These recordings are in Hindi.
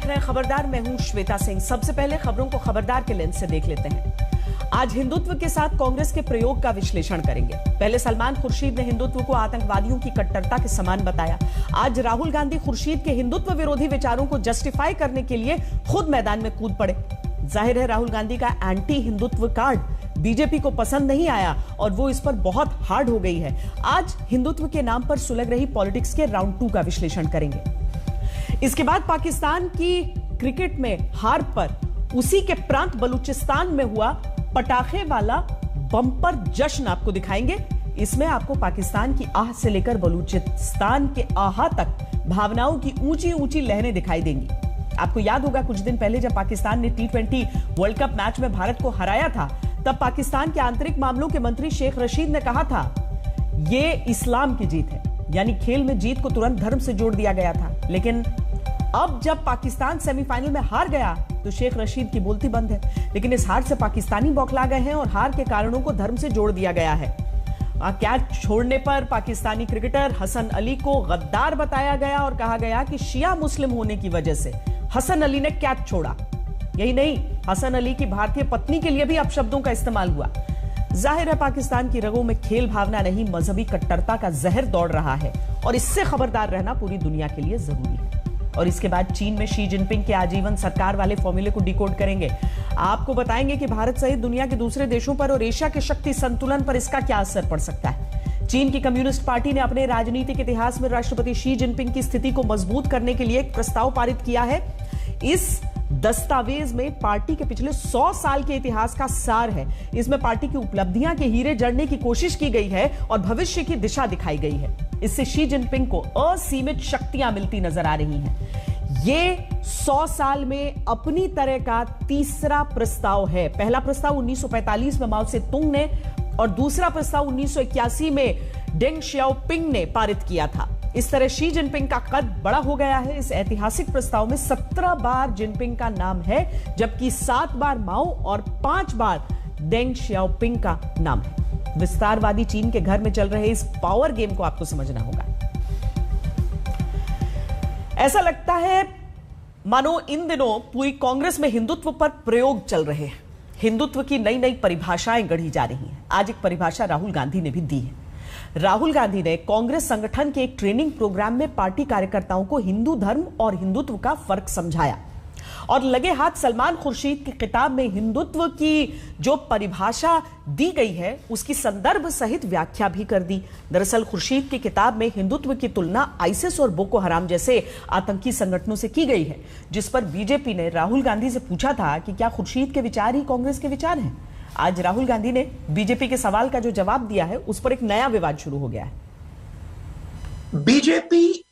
देख रहे हैं खबरदार। मैं हूं श्वेता सिंह। सबसे पहले खबरों को खबरदार के लेंस से देख लेते हैं। आज हिंदुत्व के साथ कांग्रेस के प्रयोग का विश्लेषण करेंगे। पहले सलमान खुर्शीद ने हिंदुत्व को आतंकवादियों की कट्टरता के समान बताया। आज राहुल गांधी खुर्शीद के हिंदुत्व विरोधी विचारों को जस्टिफाई करने के लिए खुद मैदान में कूद पड़े। जाहिर है राहुल गांधी का एंटी हिंदुत्व कार्ड बीजेपी को पसंद नहीं आया और वो इस पर बहुत हार्ड हो गई है। आज हिंदुत्व के नाम पर सुलग रही पॉलिटिक्स के राउंड 2 का विश्लेषण करेंगे। इसके बाद पाकिस्तान की क्रिकेट में हार पर उसी के प्रांत बलूचिस्तान में हुआ पटाखे वाला बम्पर जश्न आपको दिखाएंगे। इसमें आपको पाकिस्तान की आह से लेकर बलूचिस्तान के आहा तक भावनाओं की ऊंची ऊंची लहरें दिखाई देंगी। आपको याद होगा कुछ दिन पहले जब पाकिस्तान ने T20 वर्ल्ड कप मैच में भारत को हराया था, तब पाकिस्तान के आंतरिक मामलों के मंत्री शेख रशीद ने कहा था ये इस्लाम की जीत है, यानी खेल में जीत को तुरंत धर्म से जोड़ दिया गया था। लेकिन अब जब पाकिस्तान सेमीफाइनल में हार गया तो शेख रशीद की बोलती बंद है। लेकिन इस हार से पाकिस्तानी बौखला गए हैं और हार के कारणों को धर्म से जोड़ दिया गया है। कैच छोड़ने पर पाकिस्तानी क्रिकेटर हसन अली को गद्दार बताया गया और कहा गया कि शिया मुस्लिम होने की वजह से हसन अली ने कैच छोड़ा। यही नहीं, हसन अली की भारतीय पत्नी के लिए भी अपशब्दों का इस्तेमाल हुआ। जाहिर है पाकिस्तान की रगों में खेल भावना नहीं, मजहबी कट्टरता का जहर दौड़ रहा है और इससे खबरदार रहना पूरी दुनिया के लिए जरूरी है। और इसके बाद चीन में शी जिनपिंग के आजीवन सरकार वाले फॉर्मूले को डिकोड करेंगे। आपको बताएंगे कि भारत सहित दुनिया के दूसरे देशों पर और एशिया के शक्ति संतुलन पर इसका क्या असर पड़ सकता है। चीन की कम्युनिस्ट पार्टी ने अपने राजनीतिक इतिहास में राष्ट्रपति शी जिनपिंग की स्थिति को मजबूत करने के लिए एक प्रस्ताव पारित किया है। इस दस्तावेज में पार्टी के पिछले 100 साल के इतिहास का सार है। इसमें पार्टी की उपलब्धियां के हीरे जड़ने की कोशिश की गई है और भविष्य की दिशा दिखाई गई है। इससे शी जिनपिंग को असीमित शक्तियां मिलती नजर आ रही हैं। ये 100 साल में अपनी तरह का तीसरा प्रस्ताव है। पहला प्रस्ताव 1945 में माओ से तुंग ने और दूसरा प्रस्ताव 1981 में डेंग शियाओपिंग ने पारित किया था। इस तरह शी जिनपिंग का कद बड़ा हो गया है। इस ऐतिहासिक प्रस्ताव में 17 बार जिनपिंग का नाम है, जबकि 7 बार माओ और 5 बार डेंग शियाओपिंग का नाम है। विस्तारवादी चीन के घर में चल रहे इस पावर गेम को आपको समझना होगा। ऐसा लगता है मानो इन दिनों पूरी कांग्रेस में हिंदुत्व पर प्रयोग चल रहे हैं। हिंदुत्व की नई नई परिभाषाएं गढ़ी जा रही हैं। आज एक परिभाषा राहुल गांधी ने भी दी है। राहुल गांधी ने कांग्रेस संगठन के एक ट्रेनिंग प्रोग्राम में पार्टी कार्यकर्ताओं को हिंदू धर्म और हिंदुत्व का फर्क समझाया और लगे हाथ सलमान खुर्शीद की किताब में हिंदुत्व की जो परिभाषा दी गई है उसकी संदर्भ सहित व्याख्या भी कर दी। दरअसल खुर्शीद की किताब में हिंदुत्व की तुलना आईसिस और बोको हराम जैसे आतंकी संगठनों से की गई है, जिस पर बीजेपी ने राहुल गांधी से पूछा था कि क्या खुर्शीद के विचार ही कांग्रेस के विचार हैं। आज राहुल गांधी ने बीजेपी के सवाल का जो जवाब दिया है उस पर एक नया विवाद शुरू हो गया है। बीजेपी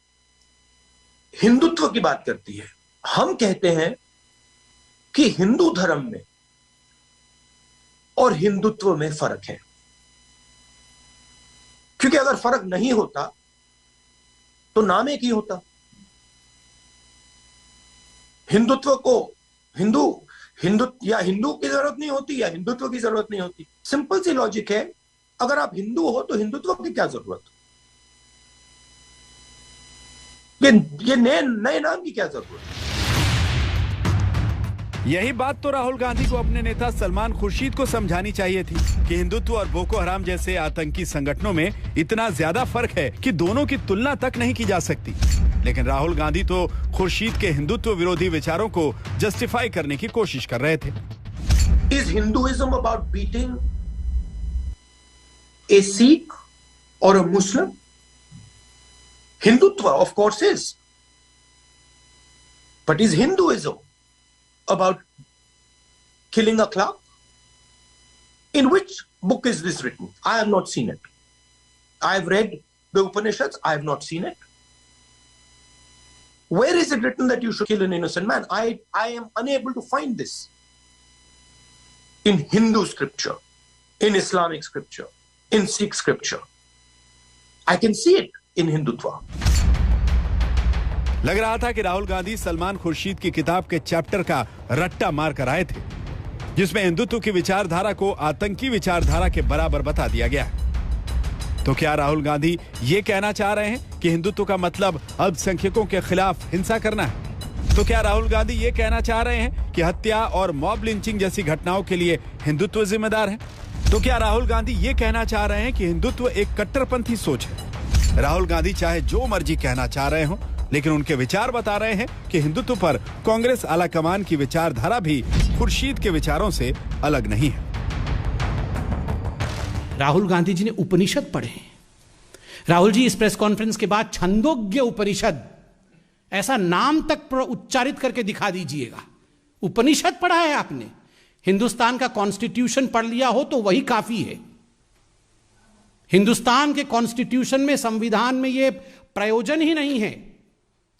हिंदुत्व की बात करती है। हम कहते हैं कि हिंदू धर्म में और हिंदुत्व में फर्क है, क्योंकि अगर फर्क नहीं होता तो नाम एक ही होता। हिंदुत्व को हिंदू की जरूरत नहीं होती या हिंदुत्व की जरूरत नहीं होती। सिंपल सी लॉजिक है, अगर आप हिंदू हो तो हिंदुत्व की क्या जरूरत, ये नए नाम की क्या जरूरत। यही बात तो राहुल गांधी को अपने नेता सलमान खुर्शीद को समझानी चाहिए थी कि हिंदुत्व और बोको हराम जैसे आतंकी संगठनों में इतना ज्यादा फर्क है कि दोनों की तुलना तक नहीं की जा सकती। लेकिन राहुल गांधी तो खुर्शीद के हिंदुत्व विरोधी विचारों को जस्टिफाई करने की कोशिश कर रहे थे। Is Hinduism about beating a Sikh or a Muslim? Hindutva, of course, is. But is Hinduism about killing a cloud? In which book is this written? I have not seen it. I have read the Upanishads. I have not seen it. Where is it written that you should kill an innocent man? I am unable to find this in Hindu scripture, in Islamic scripture, in Sikh scripture. I can see it in Hindutva. लग रहा था कि राहुल गांधी सलमान खुर्शीद की किताब के चैप्टर का रट्टा मार कर आए थे, जिसमें हिंदुत्व की विचारधारा को आतंकी विचारधारा के बराबर बता दिया गया है। तो क्या राहुल गांधी ये कहना चाह रहे हैं कि हिंदुत्व का मतलब अल्पसंख्यकों के खिलाफ हिंसा करना है? तो क्या राहुल गांधी ये कहना चाह रहे हैं कि हत्या और मॉब लिंचिंग जैसी घटनाओं के लिए हिंदुत्व जिम्मेदार है? तो क्या राहुल गांधी ये कहना चाह रहे हैं कि हिंदुत्व एक कट्टरपंथी सोच है? राहुल गांधी चाहे जो मर्जी कहना चाह रहे हो, लेकिन उनके विचार बता रहे हैं कि हिंदुत्व पर कांग्रेस आलाकमान की विचारधारा भी खुर्शीद के विचारों से अलग नहीं है। राहुल गांधी जी ने उपनिषद पढ़े। राहुल जी इस प्रेस कॉन्फ्रेंस के बाद छंदोग्य उपनिषद ऐसा नाम तक उच्चारित करके दिखा दीजिएगा। उपनिषद पढ़ा है आपने? हिंदुस्तान का कॉन्स्टिट्यूशन पढ़ लिया हो तो वही काफी है। हिंदुस्तान के कॉन्स्टिट्यूशन में, संविधान में यह प्रयोजन ही नहीं है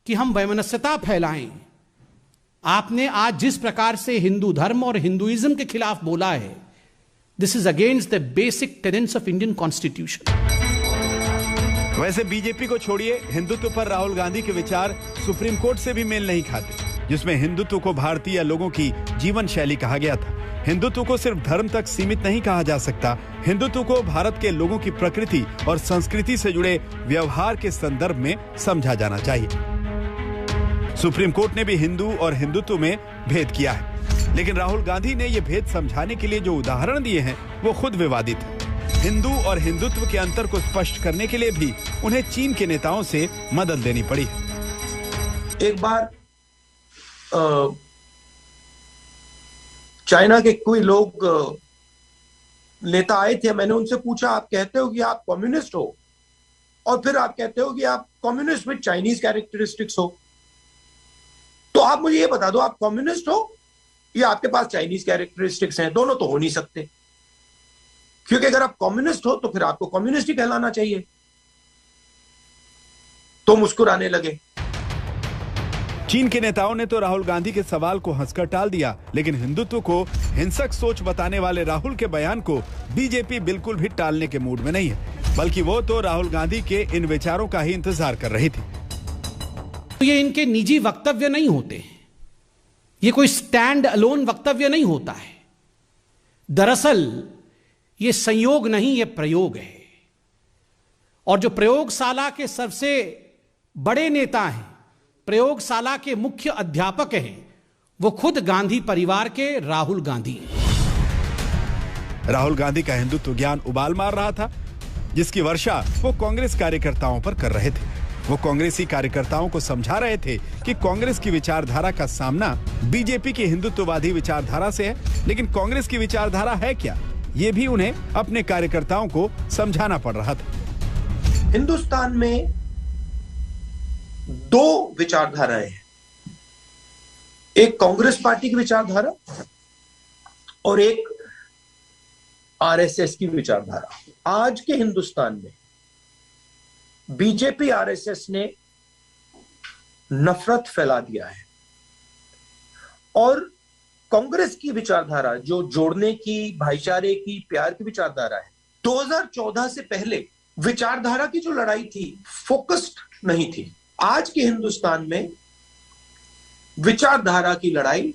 कि हम वैमनस्यता फैलाएं। आपने आज जिस प्रकार से हिंदू धर्म और हिंदुइज्म के खिलाफ बोला है, this is against the basic tenants of Indian constitution. वैसे बीजेपी को छोड़िए, हिंदुत्व पर राहुल गांधी के विचार सुप्रीम कोर्ट से भी मेल नहीं खाते, जिसमें हिंदुत्व को भारतीय लोगों की जीवन शैली कहा गया था। हिंदुत्व को सिर्फ धर्म तक सीमित नहीं कहा जा सकता। हिंदुत्व को भारत के लोगों की प्रकृति और संस्कृति से जुड़े व्यवहार के संदर्भ में समझा जाना चाहिए। सुप्रीम कोर्ट ने भी हिंदू और हिंदुत्व में भेद किया है, लेकिन राहुल गांधी ने यह भेद समझाने के लिए जो उदाहरण दिए हैं वो खुद विवादित है। हिंदू और हिंदुत्व के अंतर को स्पष्ट करने के लिए भी उन्हें चीन के नेताओं से मदद लेनी पड़ी है। एक बार चाइना के कोई लोग नेता आए थे, मैंने उनसे पूछा, आप कहते हो कि आप कम्युनिस्ट हो और फिर आप कहते हो कि आप कम्युनिस्ट विद चाइनीज कैरेक्टरिस्टिक्स हो, तो आप मुझे ये बता दो, आप कम्युनिस्ट हो या आपके पास चाइनीज कैरेक्टरिस्टिक्स हैं? दोनों तो हो नहीं सकते, क्योंकि अगर आप कम्युनिस्ट हो तो फिर आपको कम्युनिस्ट ही कहलाना चाहिए। तो मुस्कुराने लगे। चीन के नेताओं ने तो राहुल गांधी के सवाल को हंसकर टाल दिया, लेकिन हिंदुत्व को हिंसक सोच बताने वाले राहुल के बयान को बीजेपी बिल्कुल भी टालने के मूड में नहीं है, बल्कि वो तो राहुल गांधी के इन विचारों का ही इंतजार कर रही थी। तो ये इनके निजी वक्तव्य नहीं होते, ये कोई स्टैंड अलोन वक्तव्य नहीं होता है। दरअसल ये संयोग नहीं, ये प्रयोग है। और जो प्रयोगशाला के सबसे बड़े नेता हैं, प्रयोगशाला के मुख्य अध्यापक हैं, वो खुद गांधी परिवार के राहुल गांधी हैं। राहुल गांधी का हिंदुत्व ज्ञान उबाल मार रहा था, जिसकी वर्षा वो कांग्रेस कार्यकर्ताओं पर कर रहे थे। वो कांग्रेसी कार्यकर्ताओं को समझा रहे थे कि कांग्रेस की विचारधारा का सामना बीजेपी की हिंदुत्ववादी विचारधारा से है, लेकिन कांग्रेस की विचारधारा है क्या, ये भी उन्हें अपने कार्यकर्ताओं को समझाना पड़ रहा था। हिंदुस्तान में दो विचारधाराएं हैं, एक कांग्रेस पार्टी की विचारधारा और एक आरएसएस की विचारधारा। आज के हिंदुस्तान में बीजेपी आरएसएस ने नफरत फैला दिया है और कांग्रेस की विचारधारा जो जोड़ने की, भाईचारे की, प्यार की विचारधारा है, 2014 से पहले विचारधारा की जो लड़ाई थी फोकस्ड नहीं थी। आज के हिंदुस्तान में विचारधारा की लड़ाई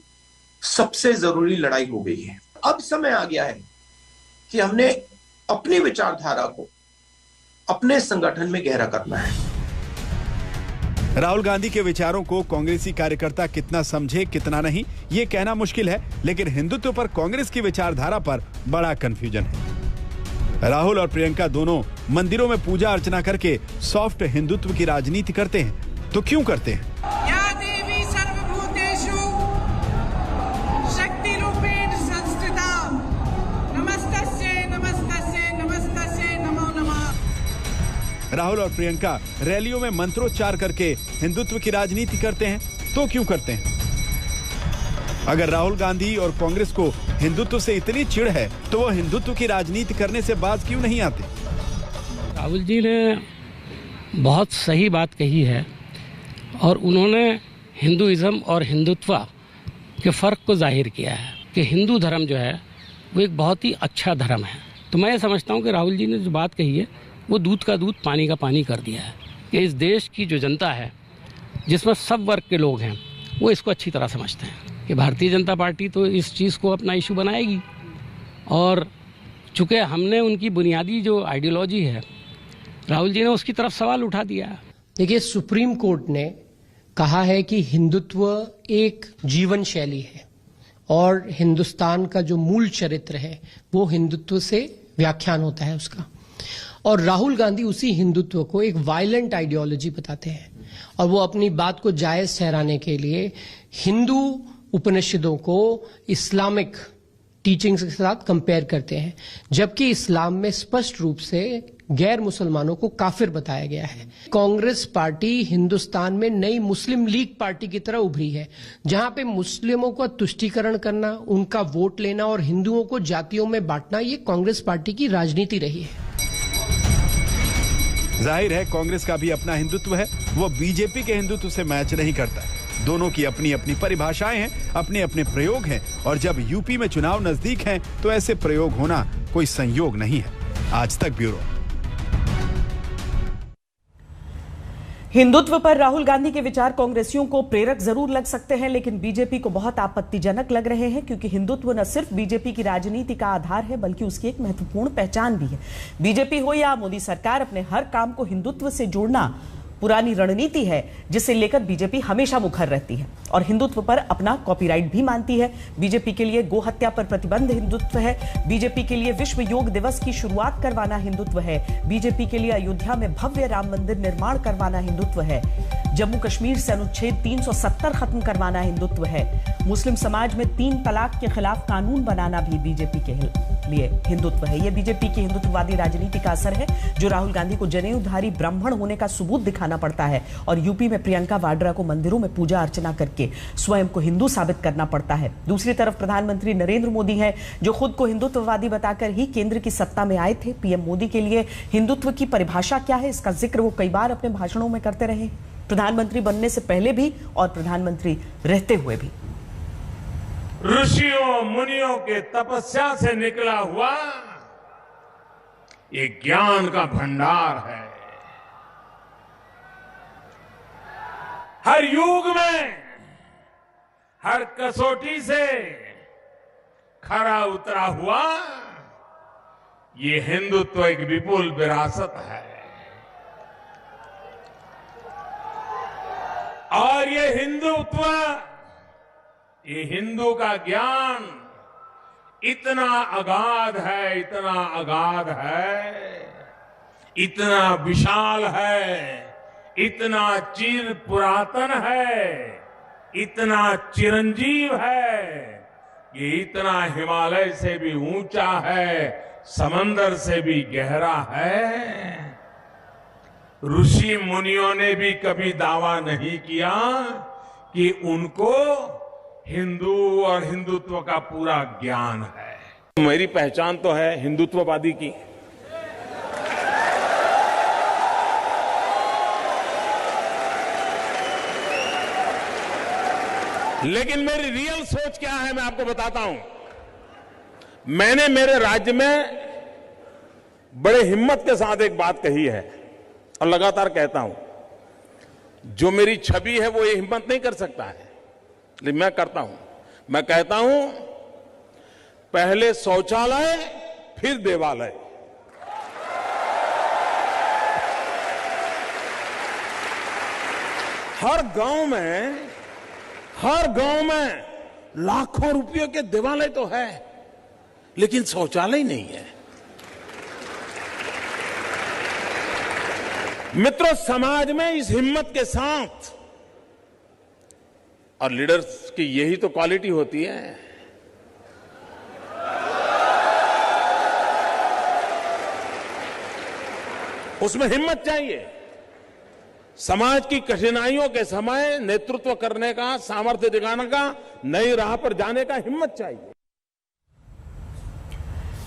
सबसे जरूरी लड़ाई हो गई है। अब समय आ गया है कि हमने अपनी विचारधारा को अपने संगठन में गहरा करना है। राहुल गांधी के विचारों को कांग्रेसी कार्यकर्ता कितना समझे कितना नहीं, ये कहना मुश्किल है, लेकिन हिंदुत्व पर कांग्रेस की विचारधारा पर बड़ा कंफ्यूजन है। राहुल और प्रियंका दोनों मंदिरों में पूजा अर्चना करके सॉफ्ट हिंदुत्व की राजनीति करते हैं, तो क्यों करते हैं? या देवी सर्वभूतेषु शक्तिरूपेण संस्थिता नमस्तस्यै नमस्तस्यै नमस्तस्यै नमो नमः। राहुल और प्रियंका रैलियों में मंत्रोच्चार करके हिंदुत्व की राजनीति करते हैं, तो क्यों करते हैं? अगर राहुल गांधी और कांग्रेस को हिंदुत्व से इतनी चिढ़ है, तो वो हिंदुत्व की राजनीति करने से बाज क्यों नहीं आते? राहुल जी ने बहुत सही बात कही है और उन्होंने हिंदुइज्म और हिंदुत्व के फ़र्क को जाहिर किया है कि हिंदू धर्म जो है वो एक बहुत ही अच्छा धर्म है। तो मैं ये समझता हूँ कि राहुल जी ने जो बात कही है वो दूध का दूध पानी का पानी कर दिया है कि इस देश की जो जनता है, जिसमें सब वर्ग के लोग हैं, वो इसको अच्छी तरह समझते हैं कि भारतीय जनता पार्टी तो इस चीज़ को अपना इशू बनाएगी। और चूँकि हमने उनकी बुनियादी जो आइडियोलॉजी है, राहुल जी ने उसकी तरफ सवाल उठा दिया है। देखिए, सुप्रीम कोर्ट ने कहा है कि हिंदुत्व एक जीवन शैली है और हिंदुस्तान का जो मूल चरित्र है वो हिंदुत्व से व्याख्यान होता है उसका। और राहुल गांधी उसी हिंदुत्व को एक वायलेंट आइडियोलॉजी बताते हैं और वो अपनी बात को जायज ठहराने के लिए हिंदू उपनिषदों को इस्लामिक टीचिंग्स के साथ कंपेयर करते हैं, जबकि इस्लाम में स्पष्ट रूप से गैर मुसलमानों को काफिर बताया गया है। कांग्रेस पार्टी हिंदुस्तान में नई मुस्लिम लीग पार्टी की तरह उभरी है, जहां पे मुस्लिमों का तुष्टीकरण करना, उनका वोट लेना और हिंदुओं को जातियों में बांटना, ये कांग्रेस पार्टी की राजनीति रही है। जाहिर है कांग्रेस का भी अपना हिंदुत्व है, वो बीजेपी के हिंदुत्व से मैच नहीं करता। दोनों की अपनी अपनी परिभाषाएं हैं, अपने अपने प्रयोग हैं और जब यूपी में चुनाव नजदीक हैं तो ऐसे प्रयोग होना कोई संयोग नहीं है। आज तक ब्यूरो। हिंदुत्व पर राहुल गांधी के विचार कांग्रेसियों को प्रेरक जरूर लग सकते हैं, लेकिन बीजेपी को बहुत आपत्तिजनक लग रहे हैं, क्योंकि हिंदुत्व न सिर्फ बीजेपी की राजनीति का आधार है बल्कि उसकी एक महत्वपूर्ण पहचान भी है। बीजेपी हो या मोदी सरकार, अपने हर काम को हिंदुत्व से जोड़ना पुरानी रणनीति है, जिसे लेकर बीजेपी हमेशा मुखर रहती है और हिंदुत्व पर अपना कॉपीराइट भी मानती है। बीजेपी के लिए गो हत्या पर प्रतिबंध हिंदुत्व है, बीजेपी के लिए विश्व योग दिवस की शुरुआत करवाना हिंदुत्व है, बीजेपी के लिए अयोध्या में भव्य राम मंदिर निर्माण करवाना हिंदुत्व है, जम्मू कश्मीर से अनुच्छेद 370 खत्म करवाना हिंदुत्व है, मुस्लिम समाज में 3 तलाक के खिलाफ कानून बनाना भी बीजेपी के लिए हिंदुत्व है। यह बीजेपी की हिंदुत्ववादी राजनीति का असर है, जो राहुल गांधी को जनेऊधारी ब्राह्मण होने का सबूत दिखाना पड़ता है और यूपी में प्रियंका वाड्रा को मंदिरों में पूजा अर्चना करके स्वयं को हिंदू साबित करना पड़ता है। दूसरी तरफ प्रधानमंत्री नरेंद्र मोदी हैं, जो खुद को हिंदुत्ववादी बताकर ही केंद्र की सत्ता में आए थे। पीएम मोदी के लिए हिंदुत्व की परिभाषा क्या है, इसका जिक्र वो कई बार अपने भाषणों में करते रहे, प्रधानमंत्री बनने से पहले भी और प्रधानमंत्री रहते हुए भी। ऋषियों मुनियों के तपस्या से निकला हुआ ये ज्ञान का भंडार है। हर युग में हर कसौटी से खरा उतरा हुआ ये हिंदुत्व एक विपुल विरासत है और ये हिंदुत्व, ये हिंदू का ज्ञान इतना अगाध है, इतना अगाध है, इतना विशाल है, इतना चिर पुरातन है, इतना चिरंजीव है, ये इतना हिमालय से भी ऊंचा है, समंदर से भी गहरा है। ऋषि मुनियों ने भी कभी दावा नहीं किया कि उनको हिंदू और हिंदुत्व का पूरा ज्ञान है। मेरी पहचान तो है हिंदुत्ववादी की, लेकिन मेरी रियल सोच क्या है मैं आपको बताता हूं। मैंने मेरे राज्य में बड़े हिम्मत के साथ एक बात कही है और लगातार कहता हूं, जो मेरी छवि है वो ये हिम्मत नहीं कर सकता है, लेकिन मैं करता हूं। मैं कहता हूं, पहले शौचालय फिर देवालय। हर गांव में लाखों रुपयों के देवालय तो है, लेकिन शौचालय नहीं है। मित्रों, समाज में इस हिम्मत के साथ, और लीडर्स की यही तो क्वालिटी होती है, उसमें हिम्मत चाहिए। समाज की कठिनाइयों के समय नेतृत्व करने का, सामर्थ्य दिखाने का, नई राह पर जाने का हिम्मत चाहिए।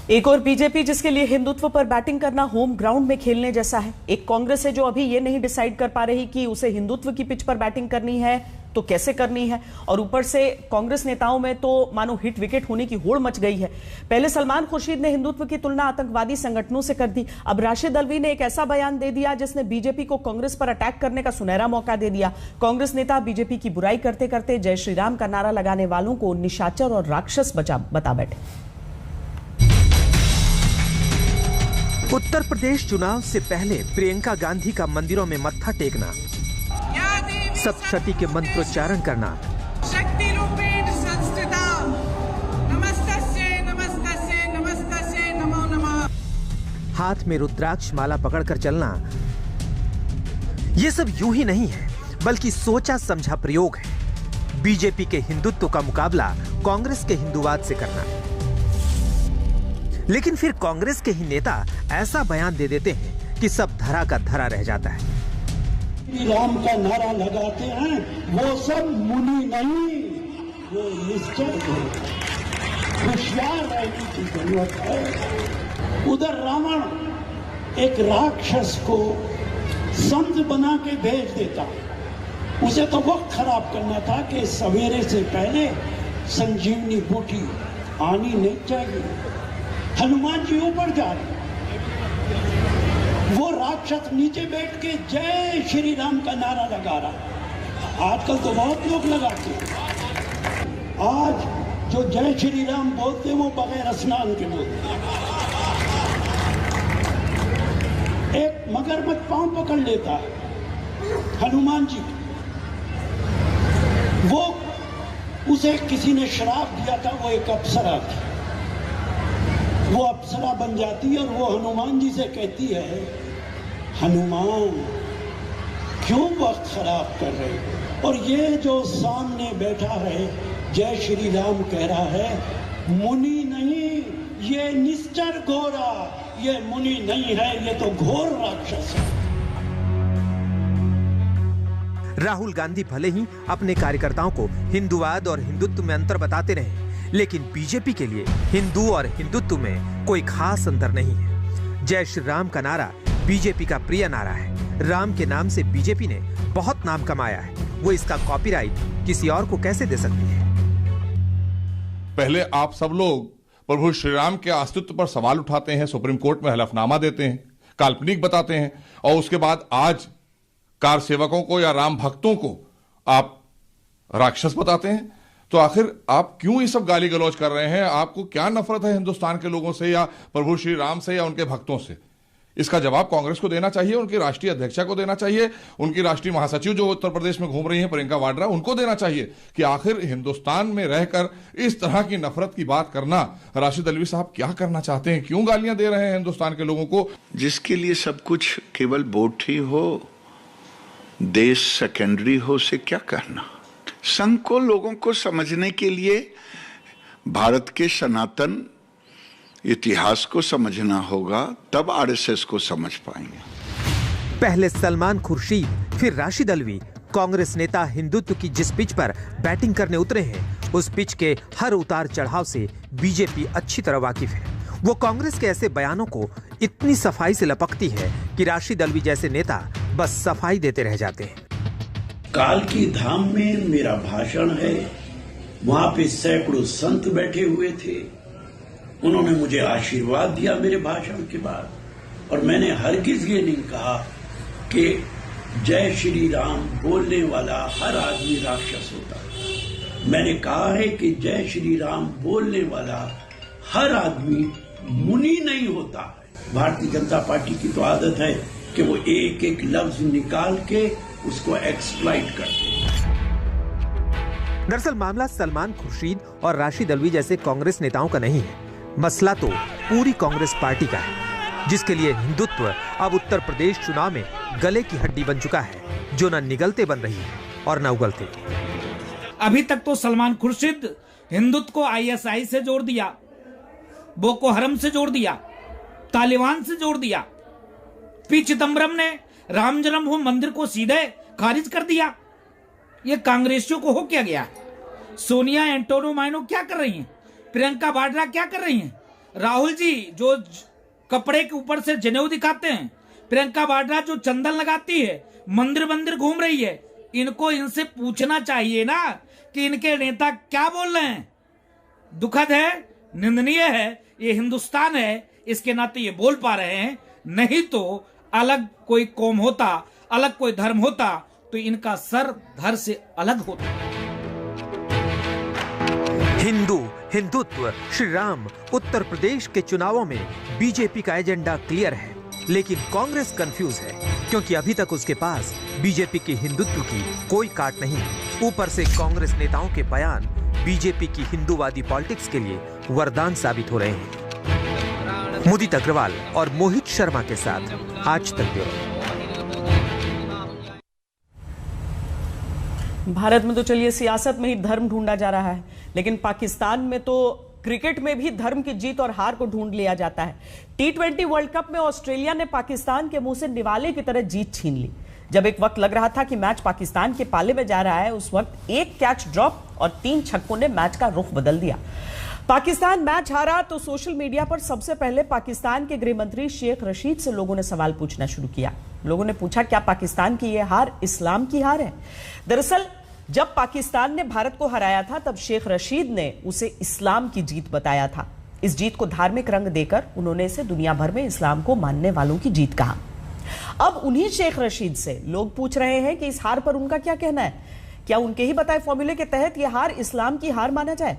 एक और बीजेपी जिसके लिए हिंदुत्व पर बैटिंग करना होम ग्राउंड में खेलने जैसा है। एक कांग्रेस है जो अभी ये नहीं डिसाइड कर पा रही कि उसे हिंदुत्व की पिच पर बैटिंग करनी है तो कैसे करनी है, और ऊपर से कांग्रेस नेताओं में तो मानो हिट विकेट होने की होड़ मच गई है। पहले सलमान खुर्शीद ने हिंदुत्व की तुलना आतंकवादी संगठनों से कर दी, अब राशिद अल्वी ने एक ऐसा बयान दे दिया जिसने बीजेपी को कांग्रेस पर अटैक करने का सुनहरा मौका दे दिया। कांग्रेस नेता बीजेपी की बुराई करते करते जय श्री राम का नारा लगाने वालों को निशाचर और राक्षस बता बैठे। उत्तर प्रदेश चुनाव से पहले प्रियंका गांधी का मंदिरों में मत्था टेकना, या देवी सप्तशती के मंत्रोच्चारण करना, शक्ति रूपेण संस्थिता नमस्तस्यै नमस्तस्यै नमस्तस्यै नमो नमः, हाथ में रुद्राक्ष माला पकड़कर चलना, ये सब यूं ही नहीं है बल्कि सोचा समझा प्रयोग है। बीजेपी के हिंदुत्व का मुकाबला कांग्रेस के हिंदूवाद से करना। लेकिन फिर कांग्रेस के ही नेता ऐसा बयान दे देते हैं कि सब धरा का धरा रह जाता है। राम का नारा लगाते हैं वो सब मुनि नहीं, वो निश्चय होशियार रहने की जरूरत है। उधर रावण एक राक्षस को संत बना के भेज देता, उसे तो वक्त खराब करना था कि सवेरे से पहले संजीवनी बूटी आनी नहीं चाहिए। हनुमान जी ऊपर जा रहे, वो राक्षस नीचे बैठ के जय श्री राम का नारा लगा रहा। आजकल तो बहुत लोग लगाते हैं। आज जो जय श्री राम बोलते वो बगैर स्नान के बोलते। एक मगरमच्छ पांव पकड़ लेता हनुमान जी, वो उसे किसी ने श्राप दिया था, वो एक अप्सरा थी, वो अप्सरा बन जाती है और वो हनुमान जी से कहती है, हनुमान क्यों वक्त खराब कर रहे हो? और ये जो सामने बैठा है जय श्री राम कह रहा है, मुनि नहीं, ये निश्चर घोरा, ये मुनि नहीं है, ये तो घोर राक्षस है। राहुल गांधी भले ही अपने कार्यकर्ताओं को हिंदूवाद और हिंदुत्व में अंतर बताते रहे, लेकिन बीजेपी के लिए हिंदू और हिंदुत्व में कोई खास अंतर नहीं है। जय श्री राम का नारा बीजेपी का प्रिय नारा है। राम के नाम से बीजेपी ने बहुत नाम कमाया है, वो इसका कॉपीराइट किसी और को कैसे दे सकती है? पहले आप सब लोग प्रभु श्री राम के अस्तित्व पर सवाल उठाते हैं, सुप्रीम कोर्ट में हलफनामा देते हैं, काल्पनिक बताते हैं, और उसके बाद आज कार सेवकों को या राम भक्तों को आप राक्षस बताते हैं। तो आखिर आप क्यों ये सब गाली गलौज कर रहे हैं? आपको क्या नफरत है हिंदुस्तान के लोगों से या प्रभु श्री राम से या उनके भक्तों से? इसका जवाब कांग्रेस को देना चाहिए, उनकी राष्ट्रीय अध्यक्षा को देना चाहिए, उनकी राष्ट्रीय महासचिव जो उत्तर प्रदेश में घूम रही हैं प्रियंका वाड्रा, उनको देना चाहिए कि आखिर हिंदुस्तान में रहकर इस तरह की नफरत की बात करना, राशिद अल्वी साहब क्या करना चाहते हैं? क्यों गालियां दे रहे हैं हिंदुस्तान के लोगों को? जिसके लिए सब कुछ केवल वोट ही हो, देश सेकेंडरी हो, से क्या करना? संघ को लोगों को समझने के लिए भारत के सनातन इतिहास को समझना होगा, तब आरएसएस को समझ पाएंगे। पहले सलमान खुर्शीद, फिर राशिद अल्वी, कांग्रेस नेता हिंदुत्व की जिस पिच पर बैटिंग करने उतरे हैं, उस पिच के हर उतार चढ़ाव से बीजेपी अच्छी तरह वाकिफ है। वो कांग्रेस के ऐसे बयानों को इतनी सफाई से लपकती है कि राशिद अल्वी जैसे नेता बस सफाई देते रह जाते हैं। काल की धाम में मेरा भाषण है, वहां पे सैकड़ों संत बैठे हुए थे, उन्होंने मुझे आशीर्वाद दिया मेरे भाषण के बाद, और मैंने हरगिज ये नहीं कहा कि जय श्री राम बोलने वाला हर आदमी राक्षस होता है। मैंने कहा है कि जय श्री राम बोलने वाला हर आदमी मुनि नहीं होता है। भारतीय जनता पार्टी की तो आदत है कि वो एक एक लफ्ज निकाल के उसको एक्सप्लॉइट करते हैं। दरअसल मामला सलमान खुर्शीद और राशिद अल्वी जैसे कांग्रेस नेताओं का नहीं है, मसला तो पूरी कांग्रेस पार्टी का है, जिसके लिए हिंदुत्व अब उत्तर प्रदेश चुनाव में गले की हड्डी बन चुका है, जो न निगलते बन रही है और न उगलते। अभी तक तो सलमान खुर्शीद हिंदुत्व को आईएसआई से जोड़ दिया, बोको हरम से जोड़ दिया, तालिबान से जोड़ दिया। पी चिदम्बरम ने राम जन्मभूमि मंदिर को सीधे खारिज कर दिया। ये कांग्रेसियों को हो क्या गया? सोनिया एंटोनो माइनो क्या कर रही हैं? प्रियंका वाड्रा क्या कर रही हैं? राहुल जी जो कपड़े के ऊपर से जनेऊ दिखाते हैं, प्रियंका वाड्रा जो चंदन लगाती है, मंदिर मंदिर घूम रही है, इनको इनसे पूछना चाहिए ना कि इनके नेता क्या बोल रहे हैं। दुखद है, निंदनीय है, ये हिंदुस्तान है, इसके नाते ये बोल पा रहे हैं, नहीं तो अलग कोई कौम होता, अलग कोई धर्म होता तो इनका सर धड़ से अलग होता। हिंदू, हिंदुत्व, श्री राम, उत्तर प्रदेश के चुनावों में बीजेपी का एजेंडा क्लियर है, लेकिन कांग्रेस कंफ्यूज है, क्योंकि अभी तक उसके पास बीजेपी के हिंदुत्व की कोई काट नहीं। ऊपर से कांग्रेस नेताओं के बयान बीजेपी की हिंदूवादी पॉलिटिक्स के लिए वरदान साबित हो रहे हैं। मुदित अग्रवाल और मोहित शर्मा के साथ आज तक ब्यूरो। भारत में तो चलिए सियासत में ही धर्म ढूंढा जा रहा है, लेकिन पाकिस्तान में तो क्रिकेट में भी धर्म की जीत और हार को ढूंढ लिया जाता है। T20 वर्ल्ड कप में ऑस्ट्रेलिया ने पाकिस्तान के मुंह से निवाले की तरह जीत छीन ली। जब एक वक्त लग रहा था कि मैच पाकिस्तान के पाले में जा रहा है, उस वक्त एक कैच ड्रॉप और 3 छक्कों ने मैच का रुख बदल दिया। पाकिस्तान मैच हारा तो सोशल मीडिया पर सबसे पहले पाकिस्तान के गृह मंत्री शेख रशीद से लोगों ने सवाल पूछना शुरू किया। लोगों ने पूछा, क्या पाकिस्तान की यह हार इस्लाम की हार है? दरअसल जब पाकिस्तान ने भारत को हराया था, तब शेख रशीद ने उसे इस्लाम की जीत बताया था। इस जीत को धार्मिक रंग देकर उन्होंने इसे दुनिया भर में इस्लाम को मानने वालों की जीत कहा। अब उन्हीं शेख रशीद से लोग पूछ रहे हैं कि इस हार पर उनका क्या कहना है। क्या उनके ही बताए फॉर्मूले के तहत यह हार इस्लाम की हार माना जाए?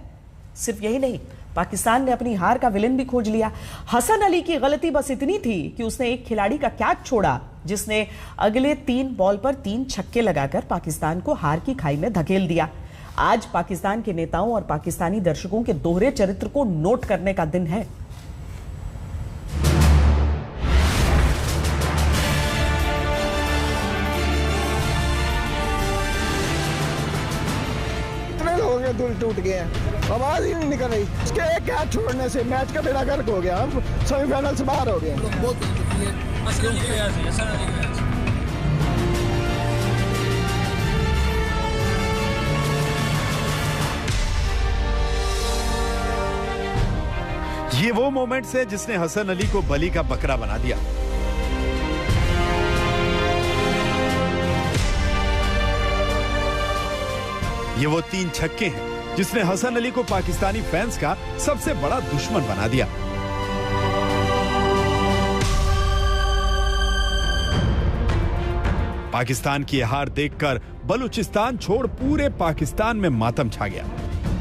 सिर्फ यही नहीं, पाकिस्तान ने अपनी हार का विलेन भी खोज लिया। हसन अली की गलती बस इतनी थी कि उसने एक खिलाड़ी का कैच छोड़ा, जिसने अगले 3 बॉल पर 3 छक्के लगाकर पाकिस्तान को हार की खाई में धकेल दिया। आज पाकिस्तान के नेताओं और पाकिस्तानी दर्शकों के दोहरे चरित्र को नोट करने का दिन है। दिल टूट गए हैं, आवाज ही नहीं निकल रही। इसके एक कैच छोड़ने से मैच का बेड़ा गर्क हो गया। हम सेमीफाइनल से बाहर हो गए। ये वो मोमेंट्स है जिसने हसन अली को बलि का बकरा बना दिया। ये वो 3 छक्के हैं जिसने हसन अली को पाकिस्तानी फैंस का सबसे बड़ा दुश्मन बना दिया। पाकिस्तान की हार देखकर बलूचिस्तान छोड़ पूरे पाकिस्तान में मातम छा गया।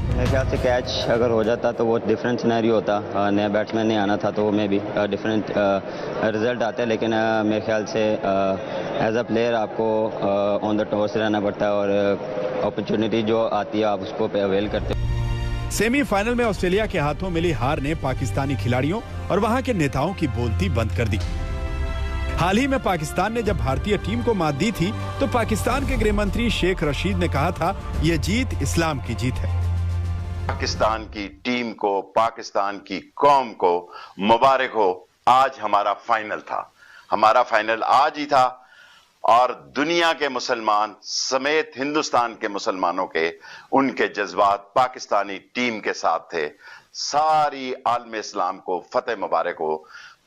मेरे ख्याल से कैच अगर हो जाता तो वो डिफरेंट सिनेरियो होता। नया बैट्समैन नहीं आना था तो में भी डिफरेंट रिजल्ट आते, लेकिन मेरे ख्याल से एज अ प्लेयर आपको ऑन द टॉस रहना पड़ता है और अपॉर्चुनिटी जो आती है आप उसको अवेल करते हो। सेमीफाइनल में ऑस्ट्रेलिया के हाथों मिली हार ने पाकिस्तानी खिलाड़ियों और वहां के नेताओं की बोलती बंद कर दी। हाल ही में पाकिस्तान ने जब भारतीय टीम को मात दी थी, तो पाकिस्तान के गृह मंत्री शेख रशीद ने कहा था, यह जीत इस्लाम की जीत है। पाकिस्तान की टीम को, पाकिस्तान की कौम को मुबारक हो। आज हमारा फाइनल था, हमारा फाइनल आज ही था और दुनिया के मुसलमान समेत हिंदुस्तान के मुसलमानों के उनके जज्बात पाकिस्तानी टीम के साथ थे। सारी आलम इस्लाम को फतेह मुबारक हो।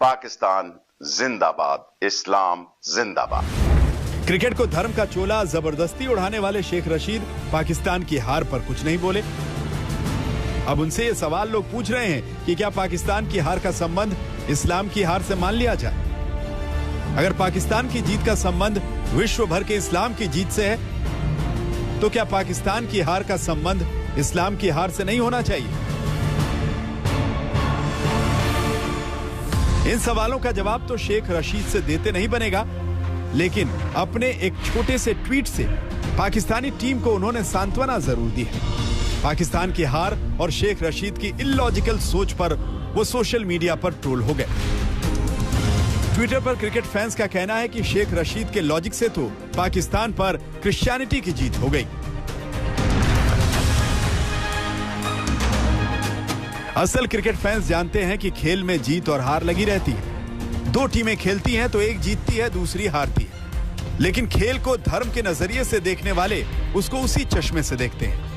पाकिस्तान जिंदाबाद, इस्लाम जिंदाबाद। क्रिकेट को धर्म का चोला जबरदस्ती उड़ाने वाले शेख रशीद पाकिस्तान की हार पर कुछ नहीं बोले। अब उनसे ये सवाल लोग पूछ रहे हैं कि क्या पाकिस्तान की हार का संबंध इस्लाम की हार से मान लिया जाए? अगर पाकिस्तान की जीत का संबंध विश्व भर के इस्लाम की जीत से है, तो क्या पाकिस्तान की हार का संबंध इस्लाम की हार से नहीं होना चाहिए? इन सवालों का जवाब तो शेख रशीद से देते नहीं बनेगा, लेकिन अपने एक छोटे से ट्वीट से पाकिस्तानी टीम को उन्होंने सांत्वना जरूर दी है। पाकिस्तान की हार और शेख रशीद की इलॉजिकल सोच पर वो सोशल मीडिया पर ट्रोल हो गए। ट्विटर पर क्रिकेट फैंस का कहना है कि शेख रशीद के लॉजिक से तो पाकिस्तान पर क्रिश्चियनिटी की जीत हो गई। असल क्रिकेट फैंस जानते हैं कि खेल में जीत और हार लगी रहती है। 2 टीमें खेलती हैं तो एक जीतती है, दूसरी हारती है। लेकिन खेल को धर्म के नजरिए से देखने वाले उसको उसी चश्मे से देखते हैं।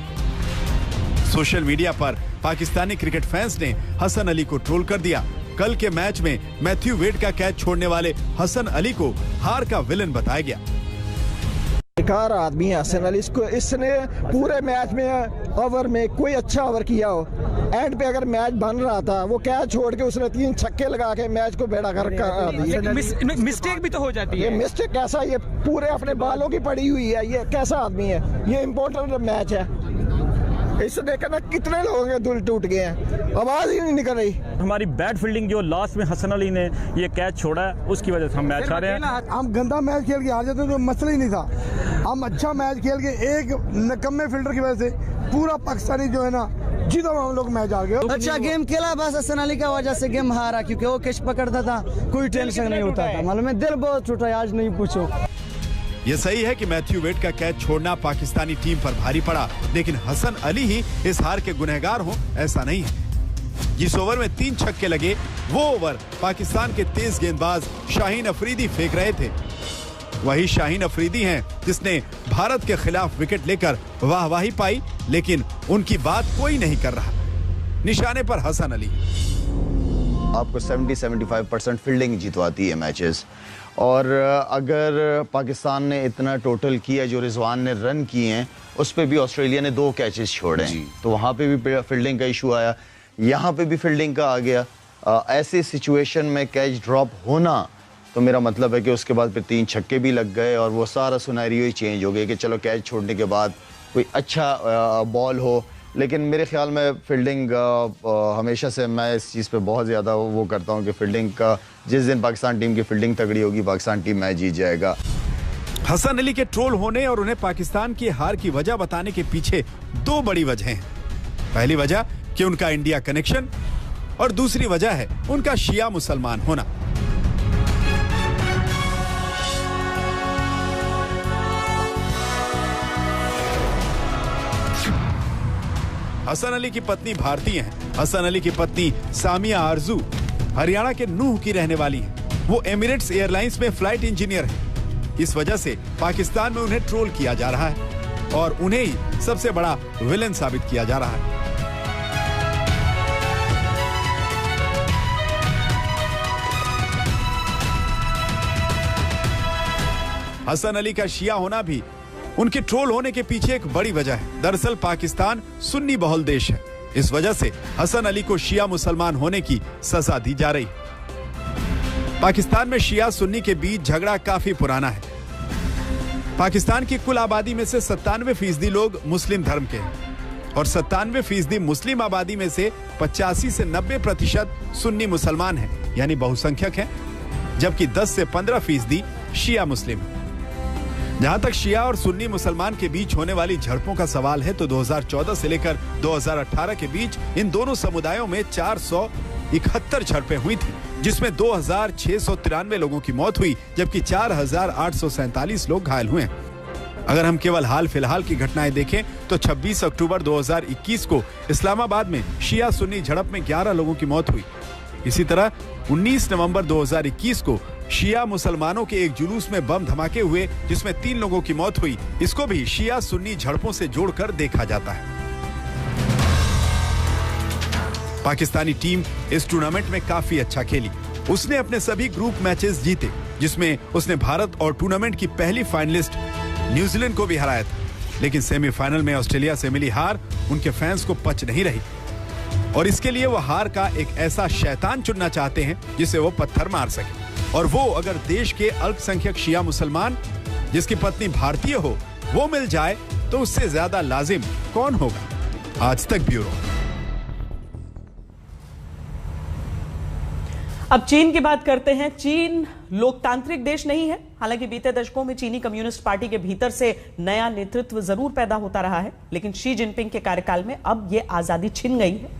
सोशल मीडिया पर पाकिस्तानी क्रिकेट फैंस ने हसन अली को ट्रोल कर दिया। कल के मैच में मैथ्यू वेड का कैच छोड़ने वाले हसन अली को हार का विलन बताया गया। बेकार आदमी है हसन अली। इसने पूरे मैच में ओवर में कोई अच्छा ओवर किया हो, एंड पे अगर मैच बन रहा था वो कैच छोड़ के उसने 3 छक्के लगा के मैच को बेड़ा कर दिया। मिस्टेक भी तो हो जाती है। ये मिस्टेक कैसा, ये पूरे अपने बालों की पड़ी हुई है। ये कैसा आदमी है? ये इम्पोर्टेंट मैच है। इसने कहना कितने लोगों के दिल टूट गए हैं, आवाज ही नहीं निकल रही। हमारी बैड फील्डिंग जो लास्ट में हसन अली ने ये कैच छोड़ा है, उसकी वजह से हम मैच हारे हैं। हम गंदा मैच खेल के हार जाते तो मसला ही नहीं था। हम अच्छा मैच खेल के एक निकम्मे फील्डर की वजह से पूरा पाकिस्तानी जो है ना जीतो हम लोग मैच हार गए। अच्छा गेम खेला, बस हसन अली का वजह से गेम हारा, क्योंकि वो कैच पकड़ता था, कोई टेंशन नहीं होता था। मालूम है, दिल बहुत टूटा है, आज नहीं पूछो। ये सही है कि मैथ्यू वेड का कैच छोड़ना पाकिस्तानी टीम पर भारी पड़ा, लेकिन हसन अली ही इस हार के गुनहगार हो ऐसा नहीं है। जिस ओवर में 3 छक्के लगे, वो ओवर पाकिस्तान के तेज गेंदबाज शाहीन अफरीदी फेंक रहे थे। वही शाहीन अफरीदी हैं जिसने भारत के खिलाफ विकेट लेकर वाहवाही पाई, लेकिन उनकी बात कोई नहीं कर रहा। निशाने पर हसन अली। आपको 70-75% फील्डिंग जितवाती है मैचेस, और अगर पाकिस्तान ने इतना टोटल किया जो रिजवान ने रन किए हैं, उस पे भी ऑस्ट्रेलिया ने 2 कैचेस छोड़े, तो वहाँ पे भी फील्डिंग का इशू आया, यहाँ पे भी फील्डिंग का आ गया। ऐसी सिचुएशन में कैच ड्रॉप होना, तो मेरा मतलब है कि उसके बाद फिर 3 छक्के भी लग गए और वो सारा सिनेरियो ही चेंज हो गया कि चलो कैच छोड़ने के बाद कोई अच्छा बॉल हो। लेकिन मेरे ख्याल में फील्डिंग हमेशा से मैं इस चीज़ पे बहुत ज़्यादा वो करता हूँ कि फील्डिंग का जिस दिन पाकिस्तान टीम की फील्डिंग तगड़ी होगी, पाकिस्तान टीम मैच जीत जाएगा। हसन अली के ट्रोल होने और उन्हें पाकिस्तान की हार की वजह बताने के पीछे 2 बड़ी वजह हैं। पहली वजह कि उनका इंडिया कनेक्शन, और दूसरी वजह है उनका शिया मुसलमान होना। हसन अली की पत्नी भारतीय हैं। हसन अली की पत्नी सामिया आरजू हरियाणा के नूह की रहने वाली है। वो एमिरेट्स एयरलाइंस में फ्लाइट इंजीनियर है। इस वजह से पाकिस्तान में उन्हें ट्रोल किया जा रहा है और उन्हें ही सबसे बड़ा विलेन साबित किया जा रहा है। हसन अली का शिया होना भी उनके ट्रोल होने के पीछे एक बड़ी वजह है। दरअसल पाकिस्तान सुन्नी बहुल देश है, इस वजह से हसन अली को शिया मुसलमान होने की सजा दी जा रही। पाकिस्तान में शिया सुन्नी के बीच झगड़ा काफी पुराना है। पाकिस्तान की कुल आबादी में से 97% लोग मुस्लिम धर्म के हैं और 97% मुस्लिम आबादी में से 85 से 90% सुन्नी मुसलमान हैं, यानी बहुसंख्यक हैं, जबकि 10 से 15% शिया मुस्लिम हैं। जहां तक शिया और सुन्नी मुसलमान के बीच होने वाली झड़पों का सवाल है, तो 2014 से लेकर 2018 के बीच इन दोनों समुदायों में 471 झड़पें हुई थी, जिसमें 2693 लोगों की मौत हुई, जबकि 4847 लोग घायल हुए। अगर हम केवल हाल फिलहाल की घटनाएं देखें तो 26 अक्टूबर 2021 को इस्लामाबाद में शिया सुन्नी झड़प में 11 लोगों की मौत हुई। इसी तरह 19 नवंबर 2021 को शिया मुसलमानों के एक जुलूस में बम धमाके हुए, जिसमें 3 लोगों की मौत हुई। इसको भी शिया सुन्नी झड़पों से जोड़कर देखा जाता है। पाकिस्तानी टीम इस टूर्नामेंट में काफी अच्छा खेली। उसने अपने सभी ग्रुप मैचेस जीते, जिसमें उसने भारत और टूर्नामेंट की पहली फाइनलिस्ट न्यूजीलैंड को भी हराया था। लेकिन सेमीफाइनल में ऑस्ट्रेलिया से मिली हार उनके फैंस को पच नहीं रही और इसके लिए वो हार का एक ऐसा शैतान चुनना चाहते हैं जिसे वो पत्थर मार सके। और वो अगर देश के अल्पसंख्यक शिया मुसलमान जिसकी पत्नी भारतीय हो वो मिल जाए तो उससे ज्यादा लाजिम कौन होगा। आज तक ब्यूरो। अब चीन की बात करते हैं। चीन लोकतांत्रिक देश नहीं है। हालांकि बीते दशकों में चीनी कम्युनिस्ट पार्टी के भीतर से नया नेतृत्व जरूर पैदा होता रहा है, लेकिन शी जिनपिंग के कार्यकाल में अब यह आजादी छिन गई है।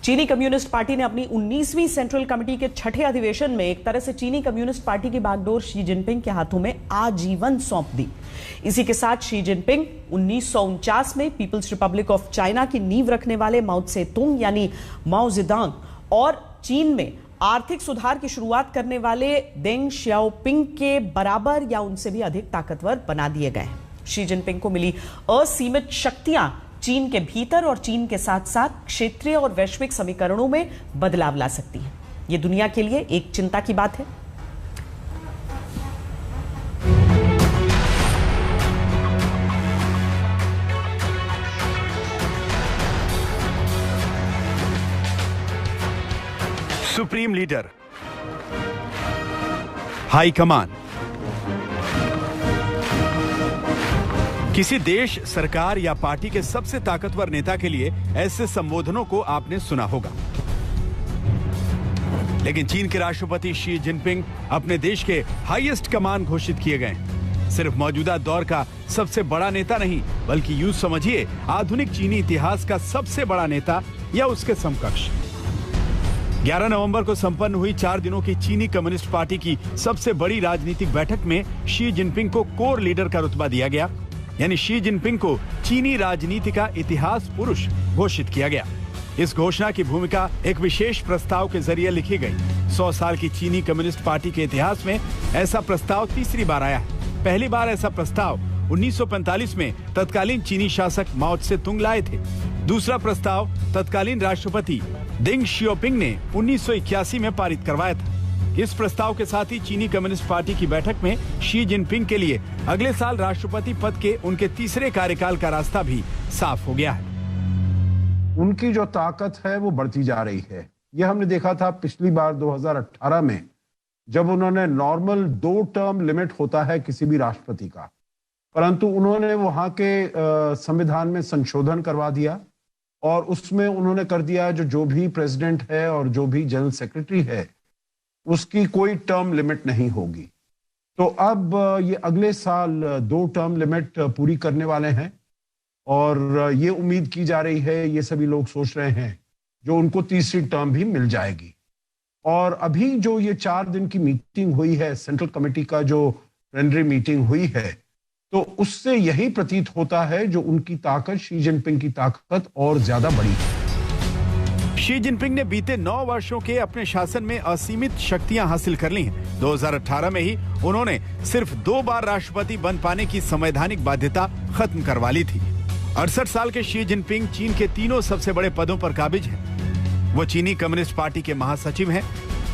चीनी कम्युनिस्ट पार्टी ने अपनी 19वीं सेंट्रल कमेटी के 6ठे अधिवेशन में एक तरह से चीनी कम्युनिस्ट पार्टी की बागडोर शी जिनपिंग के हाथों में आजीवन सौंप दी। इसी के साथ शी जिनपिंग 1949 में पीपल्स रिपब्लिक ऑफ चाइना की नींव रखने वाले माओ त्से-तुंग यानी माओ जेडोंग और चीन में आर्थिक सुधार की शुरुआत करने वाले देंग शियाओपिंग के बराबर या उनसे भी अधिक ताकतवर बना दिए गए हैं। शी जिनपिंग को मिली असीमित शक्तियां चीन के भीतर और चीन के साथ साथ क्षेत्रीय और वैश्विक समीकरणों में बदलाव ला सकती है। यह दुनिया के लिए एक चिंता की बात है। सुप्रीम लीडर, हाई कमान, किसी देश, सरकार या पार्टी के सबसे ताकतवर नेता के लिए ऐसे संबोधनों को आपने सुना होगा, लेकिन चीन के राष्ट्रपति शी जिनपिंग अपने देश के हाईएस्ट कमान घोषित किए गए। सिर्फ मौजूदा दौर का सबसे बड़ा नेता नहीं, बल्कि यूं समझिए आधुनिक चीनी इतिहास का सबसे बड़ा नेता या उसके समकक्ष। 11 नवंबर को संपन्न हुई 4 दिनों की चीनी कम्युनिस्ट पार्टी की सबसे बड़ी राजनीतिक बैठक में शी जिनपिंग को कोर लीडर का रुतबा दिया गया, यानी शी जिनपिंग को चीनी राजनीति का इतिहास पुरुष घोषित किया गया। इस घोषणा की भूमिका एक विशेष प्रस्ताव के जरिए लिखी गई। 100 साल की चीनी कम्युनिस्ट पार्टी के इतिहास में ऐसा प्रस्ताव तीसरी बार आया है। पहली बार ऐसा प्रस्ताव 1945 में तत्कालीन चीनी शासक माओ त्से तुंग लाए थे। दूसरा प्रस्ताव तत्कालीन राष्ट्रपति देंग शियोपिंग ने 1981 में पारित करवाया था। इस प्रस्ताव के साथ ही चीनी कम्युनिस्ट पार्टी की बैठक में शी जिनपिंग के लिए अगले साल राष्ट्रपति पद के उनके तीसरे कार्यकाल का रास्ता भी साफ हो गया है। उनकी जो ताकत है वो बढ़ती जा रही है। यह हमने देखा था पिछली बार 2018 में, जब उन्होंने नॉर्मल 2 टर्म लिमिट होता है किसी भी राष्ट्रपति का, परंतु उन्होंने वहां के संविधान में संशोधन करवा दिया और उसमें उन्होंने कर दिया जो भी प्रेसिडेंट है और जो भी जनरल सेक्रेटरी है उसकी कोई टर्म लिमिट नहीं होगी। तो अब ये अगले साल 2 टर्म लिमिट पूरी करने वाले हैं और ये उम्मीद की जा रही है, ये सभी लोग सोच रहे हैं, जो उनको तीसरी टर्म भी मिल जाएगी। और अभी जो ये 4 दिन की मीटिंग हुई है, सेंट्रल कमेटी का जो प्लेनरी मीटिंग हुई है, तो उससे यही प्रतीत होता है जो उनकी ताकत, शी जिनपिंग की ताकत और ज्यादा बड़ी है। शी जिनपिंग ने बीते 9 वर्षों के अपने शासन में असीमित शक्तियां हासिल कर ली हैं। 2018 में ही उन्होंने सिर्फ 2 बार राष्ट्रपति बन पाने की संवैधानिक बाध्यता खत्म करवा ली थी। 68 साल के शी जिनपिंग चीन के 3 सबसे बड़े पदों पर काबिज हैं। वो चीनी कम्युनिस्ट पार्टी के महासचिव हैं,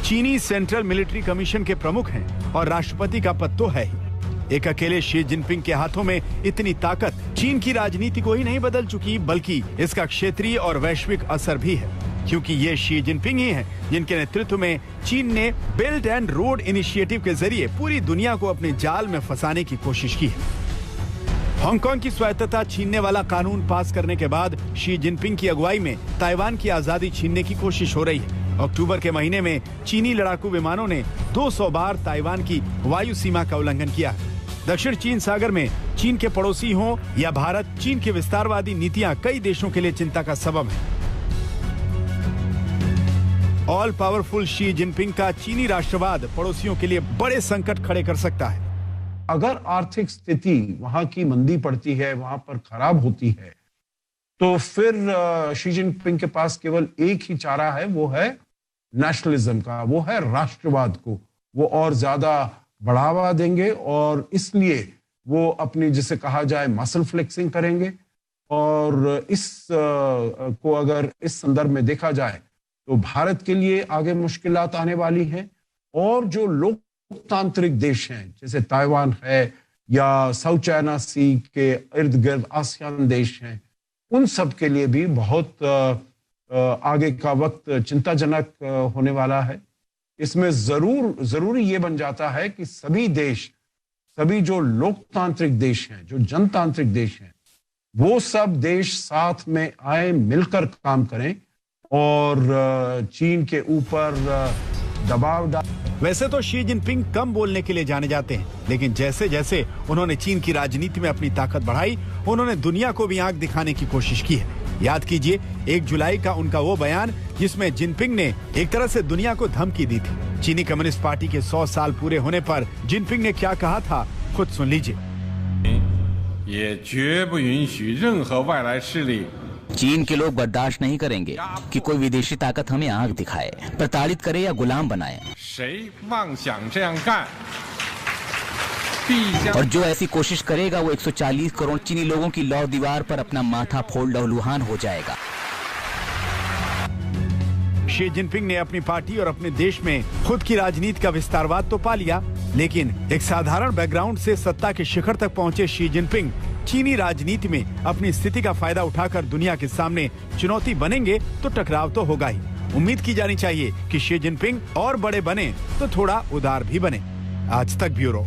चीनी सेंट्रल मिलिट्री कमीशन के प्रमुख हैं और राष्ट्रपति का पद तो है ही। एक अकेले शी जिनपिंग के हाथों में इतनी ताकत चीन की राजनीति को ही नहीं बदल चुकी, बल्कि इसका क्षेत्रीय और वैश्विक असर भी है, क्योंकि ये शी जिनपिंग ही हैं जिनके नेतृत्व में चीन ने बेल्ट एंड रोड इनिशिएटिव के जरिए पूरी दुनिया को अपने जाल में फंसाने की कोशिश की है। हांगकांग की स्वायत्तता छीनने वाला कानून पास करने के बाद शी जिनपिंग की अगुवाई में ताइवान की आजादी छीनने की कोशिश हो रही है। अक्टूबर के महीने में चीनी लड़ाकू विमानों ने 200 बार ताइवान की वायु सीमा का उल्लंघन किया। दक्षिण चीन सागर में चीन के पड़ोसी हों या भारत, चीन की विस्तारवादी नीतियां कई देशों के लिए चिंता का सबब है। ऑल पावरफुल शी जिनपिंग का चीनी राष्ट्रवाद पड़ोसियों के लिए बड़े संकट खड़े कर सकता है। अगर आर्थिक स्थिति वहां की मंदी पड़ती है, वहां पर खराब होती है, तो फिर शी जिनपिंग के पास केवल एक ही चारा है, वो है नेशनलिज्म का, वो है राष्ट्रवाद को वो और ज्यादा बढ़ावा देंगे और इसलिए वो अपनी, जिसे कहा जाए, मसल फ्लेक्सिंग करेंगे। और इस को अगर इस संदर्भ में देखा जाए तो भारत के लिए आगे मुश्किलात आने वाली हैं और जो लोकतांत्रिक देश हैं जैसे ताइवान है या साउथ चाइना सी के इर्द गिर्द आसियान देश हैं, उन सब के लिए भी बहुत आगे का वक्त चिंताजनक होने वाला है। इसमें जरूरी ये बन जाता है कि सभी देश, सभी जो लोकतांत्रिक देश हैं, जो जनतांत्रिक देश हैं, वो सब देश साथ में आए, मिलकर काम करें और चीन के ऊपर दबाव डाल। वैसे तो शी जिनपिंग कम बोलने के लिए जाने जाते हैं, लेकिन जैसे जैसे उन्होंने चीन की राजनीति में अपनी ताकत बढ़ाई, उन्होंने दुनिया को भी आंख दिखाने की कोशिश की है। याद कीजिए 1 जुलाई का उनका वो बयान जिसमें जिनपिंग ने एक तरह से दुनिया को धमकी दी थी। चीनी कम्युनिस्ट पार्टी के 100 साल पूरे होने पर जिनपिंग ने क्या कहा था, खुद सुन लीजिए। चीन के लोग बर्दाश्त नहीं करेंगे कि कोई विदेशी ताकत हमें आंख दिखाए, प्रताड़ित करे या गुलाम बनाए। और जो ऐसी कोशिश करेगा वो 140 करोड़ चीनी लोगों की लौ दीवार पर अपना माथा फोड़ लहूलुहान हो जाएगा। शी जिनपिंग ने अपनी पार्टी और अपने देश में खुद की राजनीति का विस्तारवाद तो पा लिया, लेकिन एक साधारण बैकग्राउंड से सत्ता के शिखर तक पहुंचे शी जिनपिंग चीनी राजनीति में अपनी स्थिति का फायदा उठाकर दुनिया के सामने चुनौती बनेंगे तो टकराव तो होगा ही। उम्मीद की जानी चाहिए कि शी जिनपिंग और बड़े बने तो थोड़ा उदार भी बने। आज तक ब्यूरो।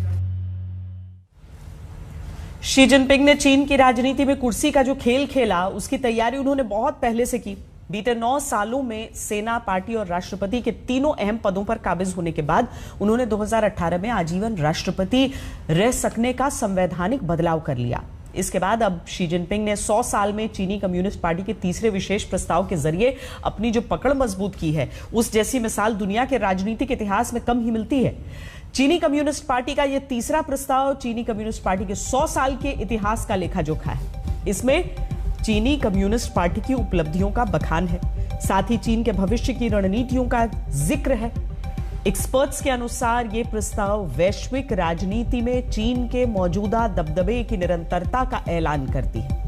शी जिनपिंग ने चीन की राजनीति में कुर्सी का जो खेल खेला, उसकी तैयारी उन्होंने बहुत पहले से की। बीते 9 सालों में सेना, पार्टी और राष्ट्रपति के तीनों अहम पदों पर काबिज होने के बाद उन्होंने 2018 में आजीवन राष्ट्रपति रह सकने का संवैधानिक बदलाव कर लिया। इसके बाद अब शी जिनपिंग ने 100 साल में चीनी कम्युनिस्ट पार्टी के तीसरे विशेष प्रस्ताव के जरिए अपनी जो पकड़ मजबूत की है, उस जैसी मिसाल दुनिया के राजनीतिक इतिहास में कम ही मिलती है। चीनी कम्युनिस्ट पार्टी का यह तीसरा प्रस्ताव चीनी कम्युनिस्ट पार्टी के 100 साल के इतिहास का लेखा जोखा है। इसमें चीनी कम्युनिस्ट पार्टी की उपलब्धियों का बखान है, साथ ही चीन के भविष्य की रणनीतियों का जिक्र है। एक्सपर्ट्स के अनुसार यह प्रस्ताव वैश्विक राजनीति में चीन के मौजूदा दबदबे की निरंतरता का ऐलान करती है।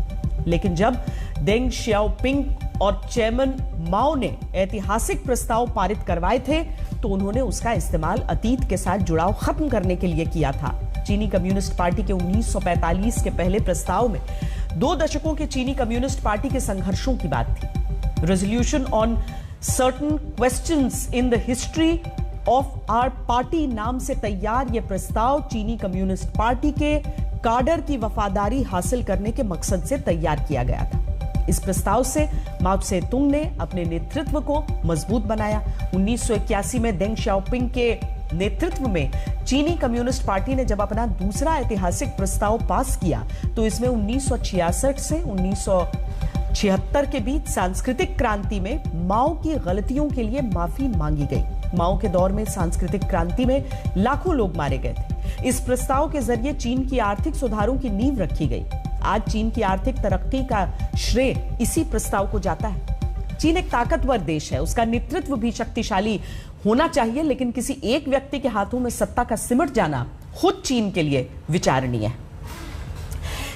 लेकिन जब देंग शियाओपिंग और चेयरमैन माओ ने ऐतिहासिक प्रस्ताव पारित करवाए थे, तो उन्होंने उसका इस्तेमाल अतीत के साथ जुड़ाव खत्म करने के लिए किया था। चीनी कम्युनिस्ट पार्टी के 1945 के पहले प्रस्ताव में 2 दशकों के चीनी कम्युनिस्ट पार्टी के संघर्षों की बात थी। Resolution on certain questions in the history of our party नाम से तैयार यह प्रस्ताव चीनी कम्युनिस्ट पार्टी के काडर की वफादारी हासिल करने के मकसद से तैयार किया गया था। इस प्रस्ताव से माओ त्से तुंग ने अपने नेतृत्व को मजबूत बनाया। 1981 में देंग शियाओपिंग के नेतृत्व में चीनी कम्युनिस्ट पार्टी ने जब अपना दूसरा ऐतिहासिक प्रस्ताव पास किया, तो इसमें 1966 से 1976 के बीच सांस्कृतिक क्रांति में माओ की गलतियों के लिए माफी मांगी गई। माओ के दौर में सांस्कृतिक क्रांति में लाखों लोग मारे गए थे। इस प्रस्ताव के जरिए चीन की आर्थिक सुधारों की नींव रखी गई। आज चीन की आर्थिक तरक्की का श्रेय इसी प्रस्ताव को जाता है। चीन एक ताकतवर देश है, उसका नेतृत्व भी शक्तिशाली होना चाहिए, लेकिन किसी एक व्यक्ति के हाथों में सत्ता का सिमट जाना खुद चीन के लिए विचारणीय है।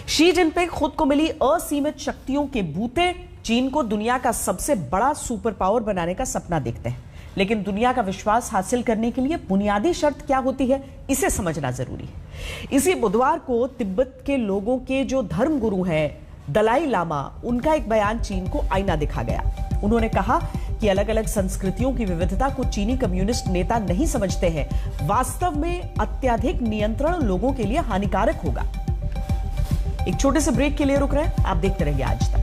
शी जिनपिंग खुद को मिली असीमित शक्तियों के बूते चीन को दुनिया का सबसे बड़ा सुपर पावर बनाने का सपना देखते हैं, लेकिन दुनिया का विश्वास हासिल करने के लिए बुनियादी शर्त क्या होती है, इसे समझना जरूरी है। इसी बुधवार को तिब्बत के लोगों के जो धर्म गुरु हैं दलाई लामा, उनका एक बयान चीन को आईना दिखा गया। उन्होंने कहा कि अलग अलग संस्कृतियों की विविधता को चीनी कम्युनिस्ट नेता नहीं समझते हैं। वास्तव में अत्यधिक नियंत्रण लोगों के लिए हानिकारक होगा। एक छोटे से ब्रेक के लिए रुक रहे हैं, आप देखते रहिए आज तक।